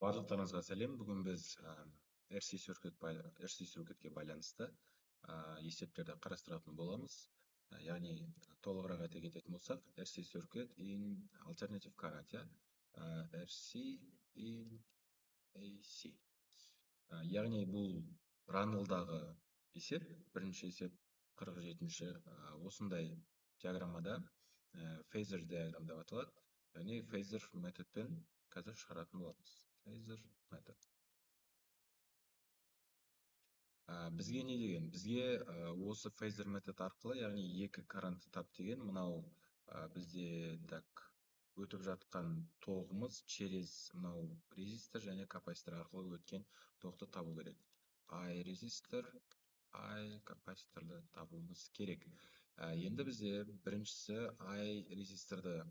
Барлықтарыңызға сәлем. Бүгін біз RC Circuitке байланысты есептерді қарастыратын боламыз. Яғни толығырақ айта кететін болсақ, RC Circuit in Alternative Current, RC in AC. Яғни бұл Раннелдағы есеп, бірінші есеп 47-ші осындай диаграммада фейзер диаграмм деп аталады. Яғни фейзер методпен қазір шығаратын боламыз. Фейзер метод. Бізге не деген? Бізге осы фейзер метод арқылы, яғни екі карантты тап деген, мынау бізде так өтіп жатқан тоғымыз через мынау резистор және капаситор арқылы өткен тоқты табу керек. I резистор, I капаситорды табуымыз керек. Енді бізде біріншісі I резисторды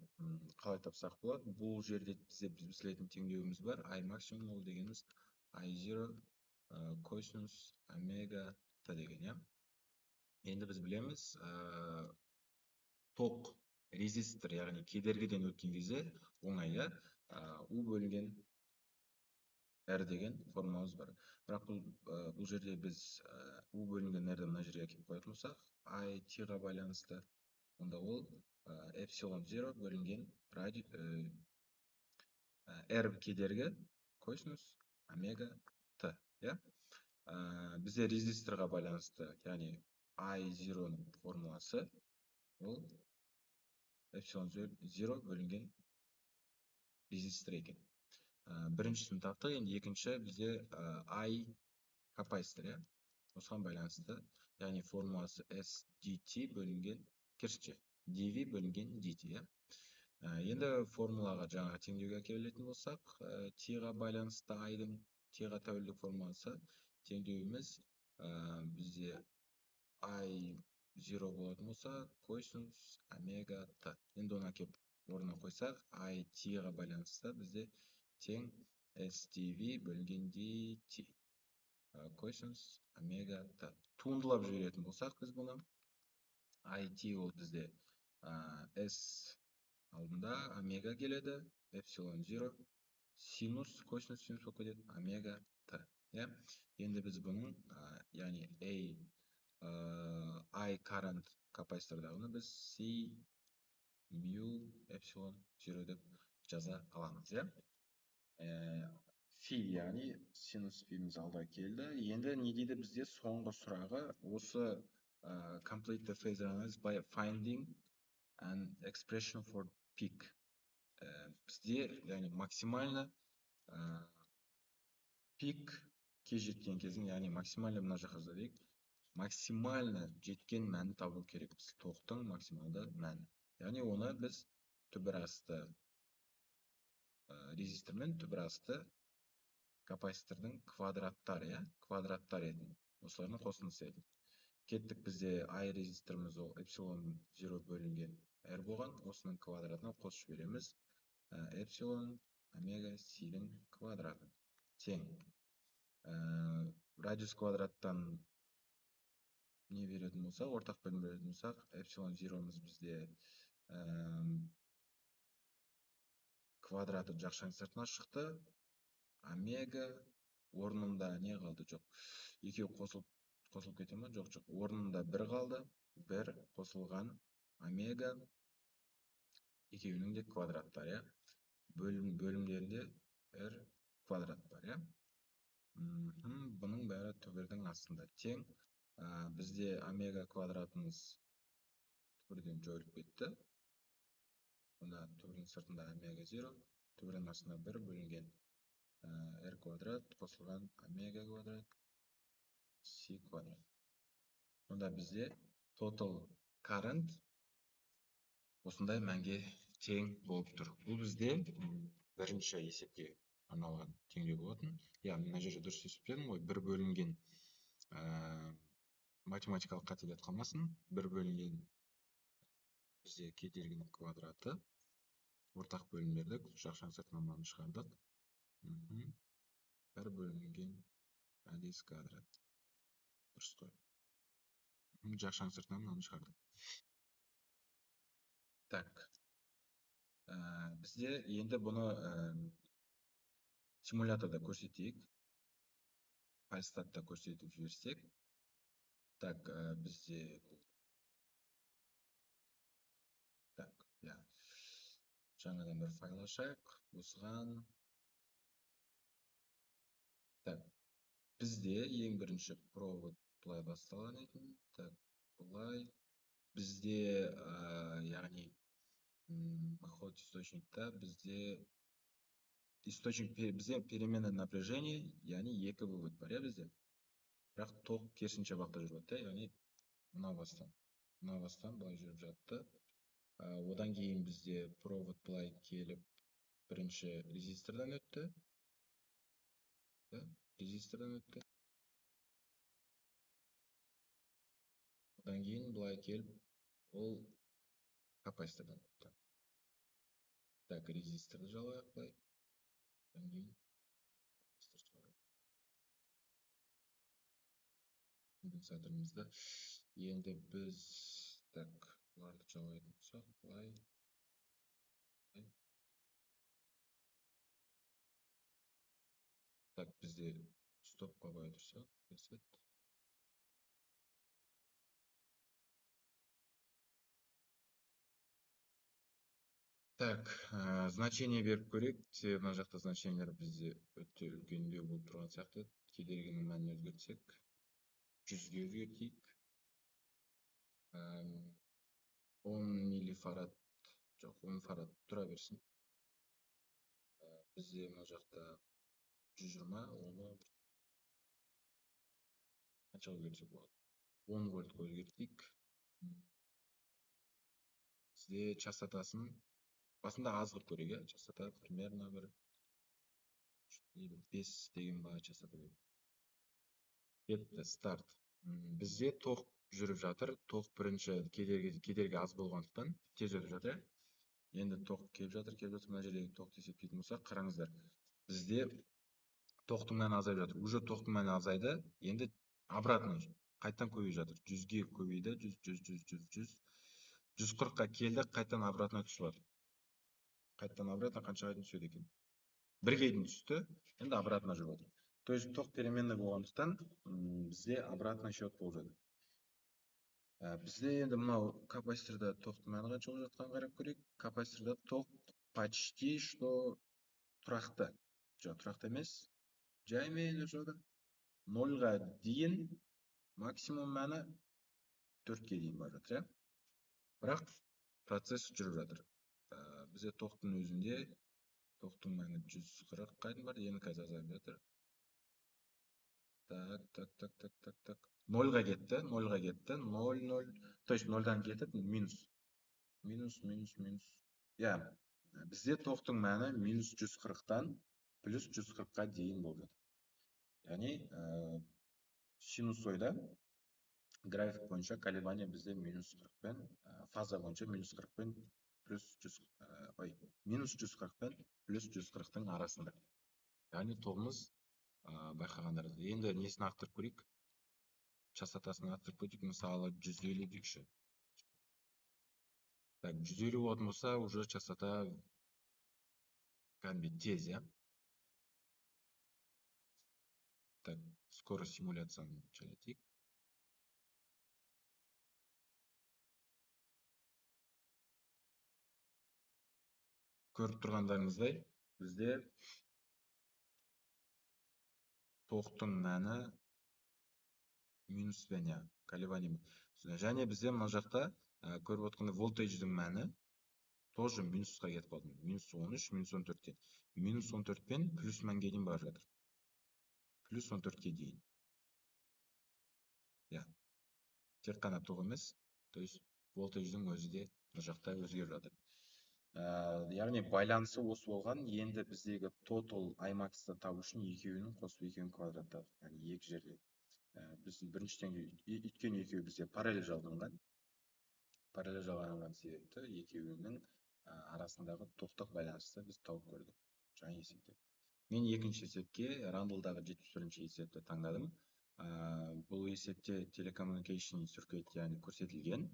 қалай тапсақ болады? Бұл жерде біз білетін теңдеуіміз бар. I максимум ол дегеніміз I0 косинус омега Т деген. Енді біз білеміз, ток резистор, яғни кедергіден өткен кезде оңай, U бөлінген R деген формуламыз бар. Бірақ бұл жерде біз U бөлінген R-ді мына жерге әкеліп қоятын болсақ, I T-ға байланысты, онда ол эпсилон 0 бөлінген R кедергі косинус омега Т. Бізде резисторға байланысты, яғни I0 формуласы ол эпсилон 0 бөлінген резистор екен. Біріншісін таптық, енді екінші бізде I капаситор, осыған байланысты, яғни формуласы S dt бөлінген керісінше dV бөлінген dt. Енді формулаға жаңа теңдеуге әкелетін болсақ, T-ға байланысты I-дың T-ға тәуелділік формуласы теңдеуіміз бізде I0 болатын болса, косинус омега Т. Енді оны әкеліп орнына қойсақ, I T-ға байланысты бізде тең SdV бөлінген dt. Косинус омега Т. Туындылап жіберетін болсақ, біз бұны IT ол бізде S алдында омега келеді, эпсилон 0, синус, косинус синус болып кетеді, омега Т. Енді біз бұның, яғни I current капаситордағыны біз C mu эпсилон 0 деп жаза аламыз. Фи, яғни синус фиміз алда келді. Енді не дейді бізде соңғы сұрағы? Осы complete the phasor analysis by finding an expression for peak. Бізде, яғни максимально пик ке жеткен кезін, яғни максимально мына жаққа жазайық, максимально жеткен мәнін табу керек. Біз тоқтың максималды мәні. Яғни оны біз түбірасты резистормен түбірасты капаситордың квадраттар еді. Осылардың қосындысы еді. Кеттік, бізде I резисторымыз ол эпсилон 0 бөлінген R болған. Осының квадратына қосып жібереміз. Эпсилон омега С-дің квадраты тең. Радиус квадраттан не беретін болса, ортақ бөлім беретін болсақ, эпсилон 0-мыз бізде квадраты жақшаң сыртына шықты. Омега орнында не қалды? Жоқ. Екеу қосылып кете ме? Жоқ. Орнында 1 қалды. 1 қосылған омега екеуінің де квадраттары. Бөлімдерінде R квадрат бар. Бұның бәрі түбірдің астында тең. Бізде омега квадратымыз түбірден жойылып кетті. Онда түбірдің сыртында омега 0, түбірдің астында 1 бөлінген R квадрат қосылған омега квадрат С квадрат. Онда бізде total current осындай мәнге тең болып тұр. Бұл бізде бірінші есепке арналған теңдеу болатын. Мына жерде дұрыс есептедім ғой, 1 бөлінген математикалық қателік қалмасын. 1 бөлінген бізде кедергінің квадраты. Ортақ бөлім бердік, жақшаң сыртынан мынаны шығардық. 1 бөлінген радиус квадрат. Дұрыс қой. Жақшаң сыртынан мынаны шығардық. Так. Бізде енді бұны симуляторда көрсетейік. Пайлстатта көрсетіп жіберсек. Так, бізде так, я жаңадан бір файл ашайық. Осыған так, бізде ең бірінші провод бұлай басталған екен. Так, бұлай бізде яғни ход источникта бізде переменный напряжение, яғни екі вывод бар я бізде. Бірақ ток керісінше бағытта жүріп жатты, яғни мына бастан былай жүріп жатты. Одан кейін бізде провод былай келіп бірінші резистордан өтті. Одан кейін былай келіп ол капаситордан өтті. Так, резисторды жалайық былай. Одан кейін конденсаторымызды енді біз так бұларды жалайтын болсақ былай. Так, бізде стопқа қоя тұрсақ, так, значение беріп көрейік. Мына жақта значениелер бізде өте үлкендеу болып тұрған сияқты. Кедергінің мәнін өзгертсек, 100-ге өзгертейік. 10 миллифарад, жоқ, 10 фарад тұра берсін. Бізде мына жақта 120, оны қанша өзгертсек болады? 10 вольтқа өзгертейік. Бізде частотасын басында аз қылып көрейік, частота примерно бір 5 деген ба частота береді. Кетті, старт. Бізде ток жүріп жатыр. Ток бірінші кедергі аз болғандықтан тез өтіп жатыр. Енді ток келіп жатыр. Мына жердегі тоқты есептейтін болсақ, қараңыздар. Бізде тоқтың мәні азайып жатыр. Уже тоқтың мәні азайды. Енді обратно қайттан көбейіп жатыр. 100-ге көбейді, 140-қа келді, қайттан обратно түсіп жатыр. Қайттан обратно қаншаға дейін түседі екен? 1-ге дейін түсті, енді обратно жүріп жатыр. То есть ток переменный болғандықтан бізде обратный счет болып жатыр. Бізде енді мынау капаситорда тоқтың мәні қанша болып жатқанын қарап көрейік. Капаситорда ток почти что тұрақты. Жоқ, тұрақты емес. Жаймен жүріп жатыр. 0-ға дейін максимум мәні 4-ге дейін бар жатыр. Бірақ процесс жүріп жатыр. Бізде тоқтың өзінде тоқтың мәні 140-қа дейін бар, енді қазір азайып жатыр. Так. 0-ға кетті. 0, то есть 0-дан кетіп минус. Я, бізде тоқтың мәні минус 140-тан плюс 140-қа дейін болып жатыр. Яғни синусоида график бойынша колебания бізде минус 40-пен, фаза бойынша минус 40-пен минус 140-пен плюс 140-тың арасында. Яғни тоғымыз байқағандар. Енді несін арттырып көрейік? Частотасын арттырып көрейік, мысалы 150 дейікші. Так, 150 болатын болса, уже частота кәдімгі тез, я? Так, скорость симуляцияны жалетейік. Көріп тұрғандарыңыздай, бізде тоқтың мәні минус бен, колебание. Және бізде мына жақта көріп отқанда волтейдждің мәні тоже минусқа кетіп қалды. Минус 13, минус 14-те. Минус 14-пен плюс мәнге дейін бар жатыр. Плюс 14-ке дейін. Тек қана тоқ емес, то есть волтейдждің өзі де мына жақта өзгеріп жатыр. Яғни байланысы осы болған. Енді біздегі total IMAX-ты табу үшін екеуінің қосып екеуін квадраттадық. Яғни екі жерде. Біз біріншіден өйткені екеуі бізде параллель жалғанған. Параллель жалғанған себепті екеуінің арасындағы тоқтық байланысты біз тауып көрдік. Жаңа есепте. Мен екінші есепке Рандалдағы 71-ші есепті таңдадым. Бұл есепте telecommunication circuit яғни көрсетілген.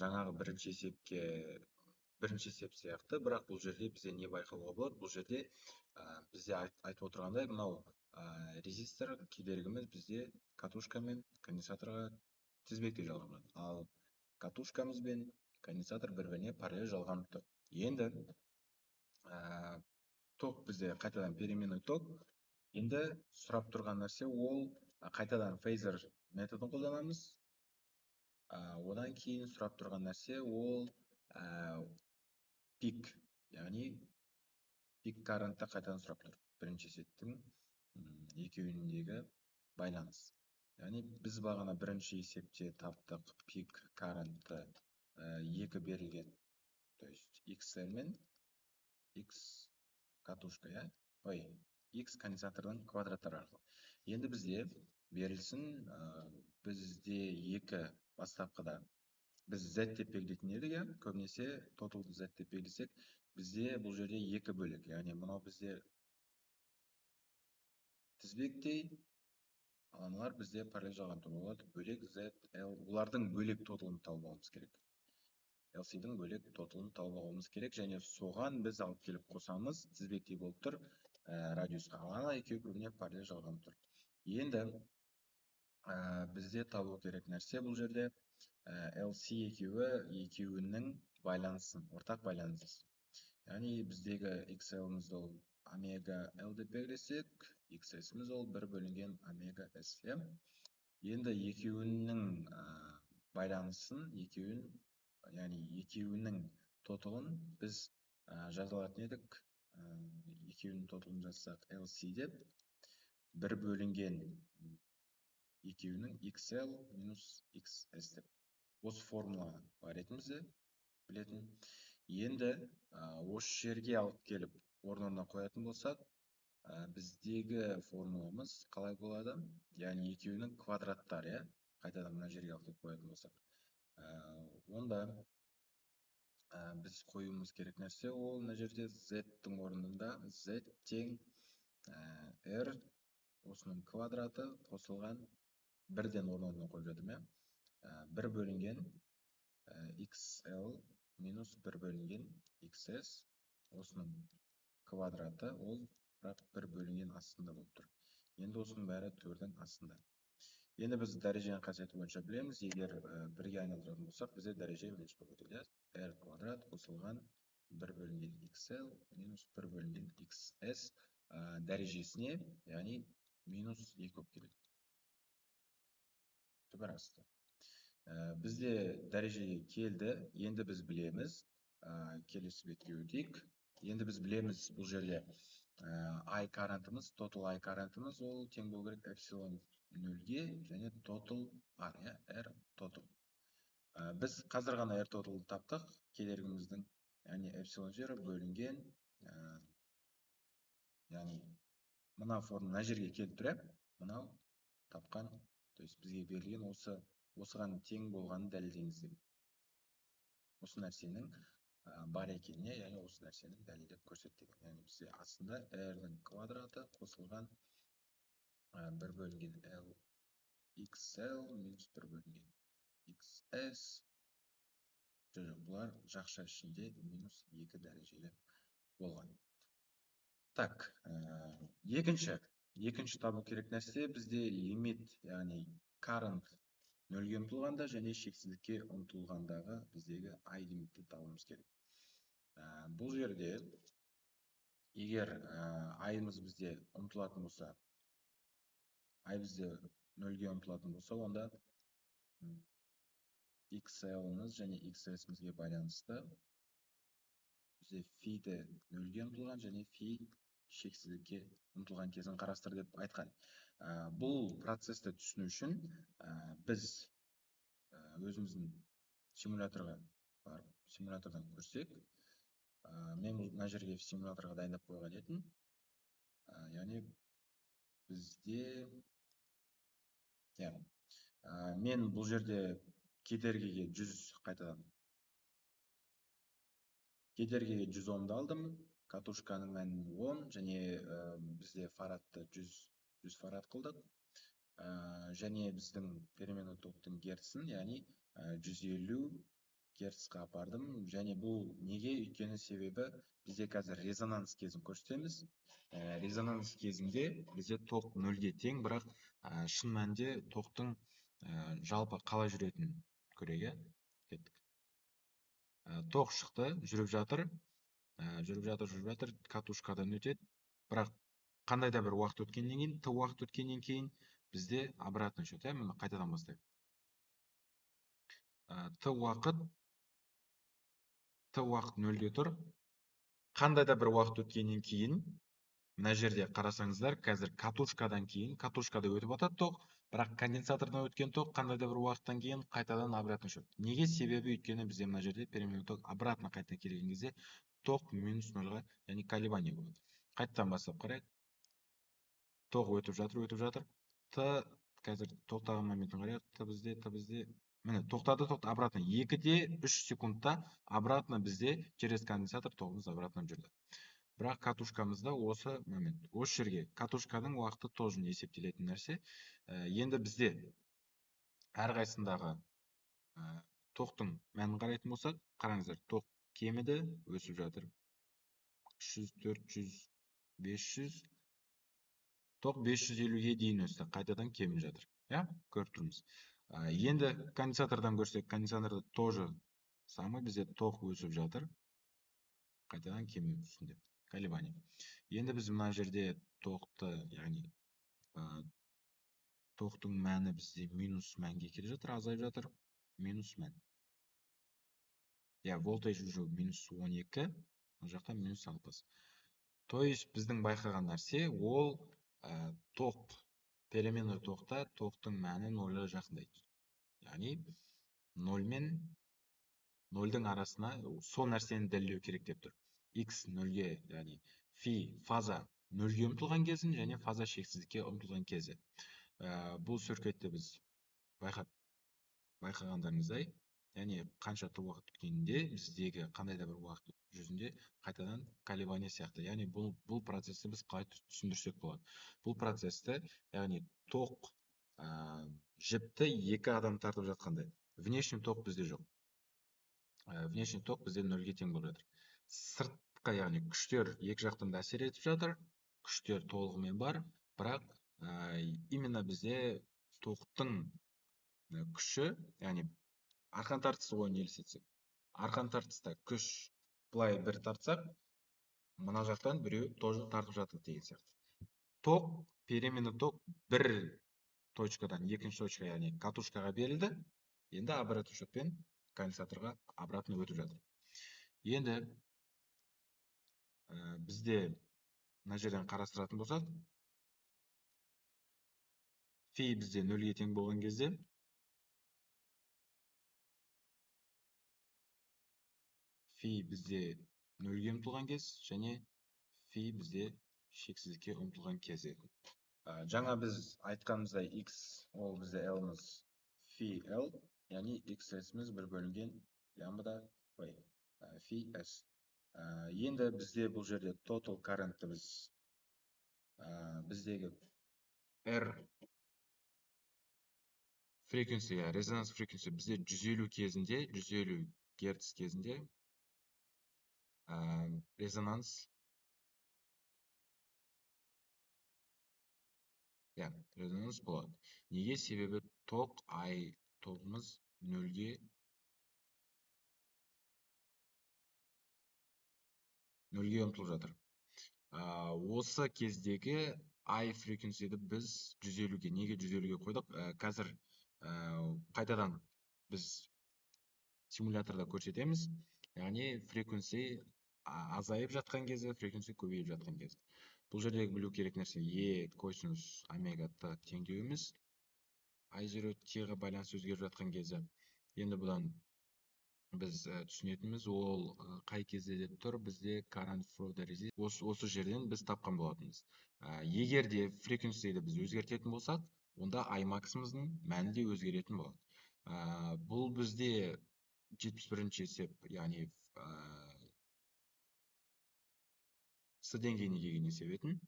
Жаңағы бірінші есепке бірінші есеп сияқты, бірақ бұл жерде бізде не байқауға болады? Бұл жерде бізде айтып отырғандай, мынау резистор кедергіміз бізде катушка мен конденсаторға тізбектей жалғанады. Ал катушкамыз бен конденсатор бір-біріне параллель жалғанып тұр. Енді ток бізде қайтадан переменный ток. Енді сұрап тұрған нәрсе ол қайтадан фейзер методын қолданамыз. Одан кейін сұрап тұрған нәрсе ол пик, яғни пик карантты қайтадан сұрап тұр. Бірінші есептің екеуіндегі байланыс. Яғни біз бағана бірінші есепте таптық пик карантты екі берілген, то есть XL мен X катушка, X конденсатордың квадраттары арқылы. Енді бізде берілсін, бізде екі бастапқыда біз Z деп белгілейтін едік, көбінесе тоталды Z деп белгілесек, бізде бұл жерде екі бөлік, яғни мынау бізде тізбектей, аналар бізде параллель жалғанып болады, бөлек Z, L, олардың бөлек тоталын тауып алуымыз керек. LC-дің бөлек тоталын тауып алуымыз керек, және соған біз алып келіп қосамыз, тізбектей болып тұр радиусқа. Ана екеуі бір-біріне параллель жалғанып тұр. Енді бізде табу керек нәрсе бұл жерде LC екеуінің байланысын, ортақ байланысын. Яғни біздегі XL-мізді ол омега L деп белгілесек, XS-міз ол бір бөлінген омега S. Енді екеуінің байланысын, яғни екеуінің тоталын біз жаза алатын едік. Екеуінің тоталын жазсақ LC деп, бір бөлінген екеуінің XL минус XS деп. Осы формула бар етімізді білетін. Енді осы жерге алып келіп орнына қоятын болсақ, біздегі формуламыз қалай болады? Яғни екеуінің квадраттары, қайтадан мына жерге алып келіп қоятын болсақ. Онда біз қоюымыз керек нәрсе ол мына жерде Z-тің орнында Z тең R осының квадраты қосылған бірден орнына қойып жатырмын. Бір бөлінген XL минус бір бөлінген XS осының квадраты ол бірақ бір бөлінген астында болып тұр. Енді осының бәрі төрдің астында. Енді біз дәреженің қасиеті бойынша білеміз, егер бірге айналдыратын болсақ, бізде дәреже минус болып кетеді. R квадрат қосылған бір бөлінген XL минус бір бөлінген XS дәрежесіне, яғни минус 2 болып келеді. Түбір асты. Бізде дәрежеге келді. Енді біз білеміз, келесі бетке өтейік. Енді біз білеміз бұл жерде I карантымыз, total I карантымыз ол тең болу керек эпсилон 0-ге және total R total. Біз қазір ғана R totalды таптық, кедергіміздің, яғни эпсилон 0 бөлінген, яғни мына формула жерге келіп тұр, мынау тапқан, то есть бізге берілген осыған тең болғанын дәлелдеңіз деп. Осы нәрсенің бар екеніне, яғни осы нәрсенің дәлелдеп көрсеттік. Яғни бізде астында R-дің квадраты қосылған бір бөлінген L XL минус бір бөлінген XS. Бұлар жақша ішінде минус 2 дәрежелі болған. Так, екінші табу керек нәрсе бізде лимит, яғни current нөлге ұмтылғанда және шексіздікке ұмтылғандағы біздегі I лимитті табуымыз керек. Бұл жерде егер I-мыз бізде ұмтылатын болса, I бізде нөлге ұмтылатын болса, онда XL-мыз және XS-мізге байланысты бізде фи-ді нөлге ұмтылған және фи шексіздікке ұмтылған кезін қарастыр деп айтқан. Бұл процесті түсіну үшін біз өзіміздің симуляторға барып, симулятордан көрсек, мен мына жерге симуляторға дайындап қойған едім. Яғни бізде мен бұл жерде кедергіге 100 қайтадан кедергіге 100 омды алдым, катушканың мәнін 10 және бізде фарадты 100 фарад қылдық. Және біздің переменный токтың герцін, яғни 150 герцқа апардым. Және бұл неге? Өйткені себебі бізде қазір резонанс кезін көрсетеміз. Резонанс кезінде бізде ток нөлге тең, бірақ шын мәнінде токтың жалпы қалай жүретінін көрейік. Кеттік. Ток шықты, жүріп жатыр, катушкадан өтеді. Бірақ қандай да бір уақыт өткеннен кейін, т уақыт өткеннен кейін бізде обратный счет, міне қайтадан бастайық. Т уақыт нөлде тұр. Қандай да бір уақыт өткеннен кейін, мына жерде қарасаңыздар, қазір катушкадан кейін, катушкада өтіп жатады ток, бірақ конденсатордан өткен ток қандай да бір уақыттан кейін қайтадан обратный счет. Неге? Себебі өйткені бізде мына жерде переменный ток обратно қайта келген кезде ток минус нөлға, яғни колебание болады. Қайтадан бастап қарайық. Ток өтіп жатыр. Қазір тоқтаған моментін қарайық. Т бізде міне тоқтады, обратно 2-3 секундта обратно бізде через конденсатор тогымыз обратно жүрді. Бірақ катушкамызда осы момент, осы жерге катушканың уақыты тоже есептелетін нәрсе. Енді бізде әрқайсысындағы тоқтың мәнін қарайтын болсақ, қараңыздар, ток кеміді, өсіп жатыр. 300, 400, 500, ток 550-ге дейін өсті, қайтадан кеміп жатыр. Көріп тұрмыз. Енді конденсатордан көрсек, конденсаторда тоже самый, бізде ток өсіп жатыр, қайтадан кеміп үстінде. Колебание. Енді біз мына жерде тоқты, яғни тоқтың мәні бізде минус мәнге келе жатыр, азайып жатыр. Минус мән. Волтаж уже минус 12, ол жақта минус 6. То есть біздің байқаған нәрсе, ол ток, переменный токта токтың мәні нөлге жақындайды. Яғни 0 мен 0-дің арасына сол нәрсені дәлелдеу керек деп тұр. X 0-ге, яғни фаза 0-ге ұмтылған кезін және фаза шексіздікке ұмтылған кезі. Бұл циркуитті біз байқағандарыңыздай, яғни қанша уақыт өткенде біздегі қандай да бір уақыт жүзінде қайтадан колебание сияқты. Яғни бұл процесті біз қалай түсіндірсек болады. Бұл процесті, яғни ток жіпті екі адам тартып жатқандай. Внешний ток бізде жоқ. Внешний ток бізде 0-ге тең болып жатыр. Сыртқа, яғни күштер екі жақтан да әсер етіп жатыр. Күштер толығымен бар, бірақ именно бізде токтың күші, яғни арқан тартысы ойын елестетсек. Арқан тартыста күш былай бір тартсақ, мына жақтан біреу тоже тартып жатыр деген сияқты. Ток, переменный ток бір точкадан екінші точка, яғни катушкаға берілді. Енді обратный счетпен конденсаторға обратно өтіп жатыр. Енді бізде мына жерден қарастыратын болсақ, фи бізде 0-ге тең болған кезде, фи бізде 0-ге ұмтылған кез, және фи бізде шексіздікке ұмтылған кезі. Жаңа біз айтқанымыздай x ол бізде l-мыз фи l, яғни x-сіміз бір бөлінген лямбда фи s. Енді бізде бұл жерде total current'ты біздегі r frequency, резонанс frequency бізде 150 кезінде, 150 герц кезінде резонанс болады. Неге? Себебі токымыз 0-ге ұмтылып жатыр. Осы кездегі I frequency'ді біз 150-ге, неге 150-ге қойдық? Қазір қайтадан біз симуляторда көрсетеміз. Яғни frequency азайып жатқан кезі, frequency көбейіп жатқан кезі. Бұл жердегі білу керек нәрсе E косинус омега Т теңдеуіміз I0 Т-ға байланысты өзгеріп жатқан кезі. Енді бұдан біз түсінетініміз, ол қай кезде деп тұр, бізде current flow the resistance. Осы жерден біз тапқан болатынбыз. Егер де frequency'ді біз өзгертетін болсақ, онда I максимумыздың мәні де өзгеретін болады. Бұл бізде 71-ші есеп, яғни С деңгейіне келген есеп етін.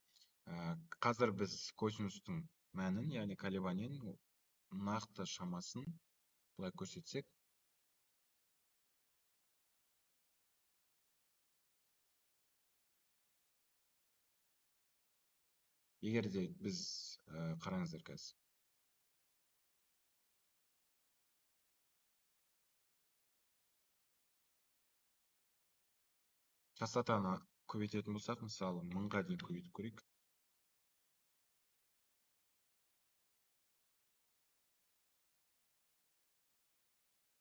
Қазір біз косинустың мәнін, яғни колебанияның нақты шамасын былай көрсетсек, егер де біз қараңыздар қазір. Частотаны көбейтетін болсақ, мысалы 1000-ға дейін көбейтіп көрейік.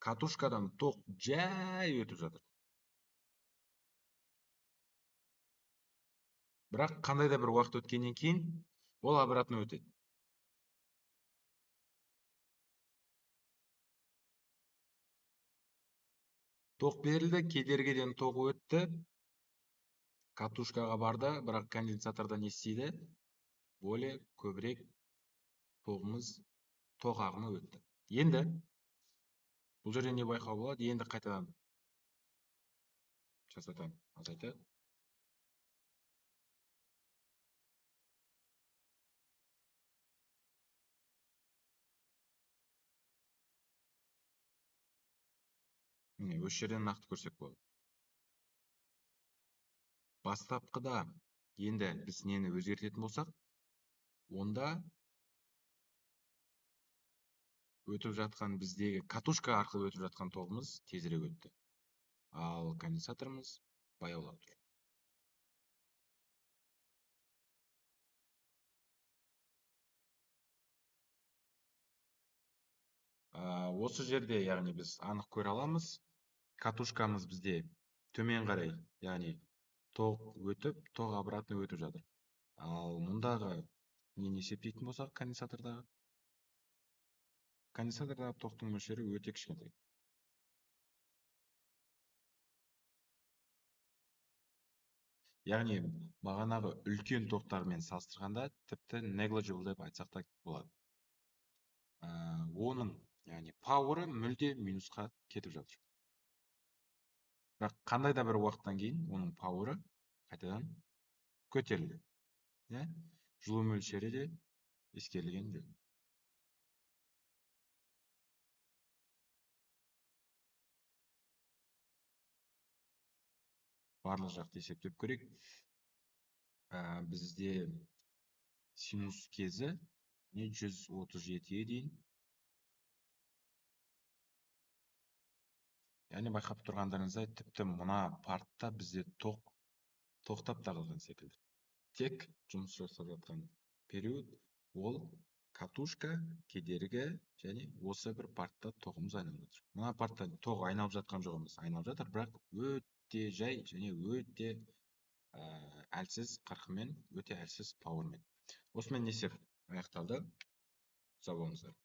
Катушкадан ток жай өтіп жатыр. Бірақ қандай да бір уақыт өткеннен кейін ол обратно өтеді. Ток берілді, кедергіден ток өтті, катушкаға барды, бірақ конденсаторда не істейді? Более көбірек ток ағымы өтті. Енді бұл жерде не байқауға болады? Енді қайтадан частотаны азайтайық. Міне, осы жерден нақты көрсек болады. Бастапқыда енді біз нені өзгертетін болсақ, онда өтіп жатқан біздегі катушка арқылы өтіп жатқан тоғымыз тезірек өтті. Ал конденсаторымыз баяулап тұр. Осы жерде, яғни біз анық көре аламыз. Катушкамыз бізде төмен қарай, яғни ток өтіп, ток обратно өтіп жатыр. Ал мұндағы нені есептейтін болсақ, конденсатордағы токтың мөлшері өте кішкентай. Яғни бағанағы үлкен токтармен салыстырғанда тіпті negligible деп айтсақ та болады. Оның, яғни пауыры мүлде минусқа кетіп жатыр. Бірақ қандай да бір уақыттан кейін оның пауыры қайтадан көтерілді. Жылу мөлшері де ескерілген жөн. Барлық жақты есептеп көрейік. Бізде синус кезі 137-ге дейін. Яғни байқап тұрғандарыңыздай, тіпті мына партта бізде тоқтап тағылған секілді. Тек жұмыс жасап жатқан период ол катушка, кедергі және осы бір партта тоғымыз айналып жатыр. Мына партта тоқ айналып жатқан жоқ емес, айналып жатыр, бірақ өте жай және өте әлсіз қарқынмен, өте әлсіз пауырмен. Осымен есеп аяқталды. Сау болыңыздар.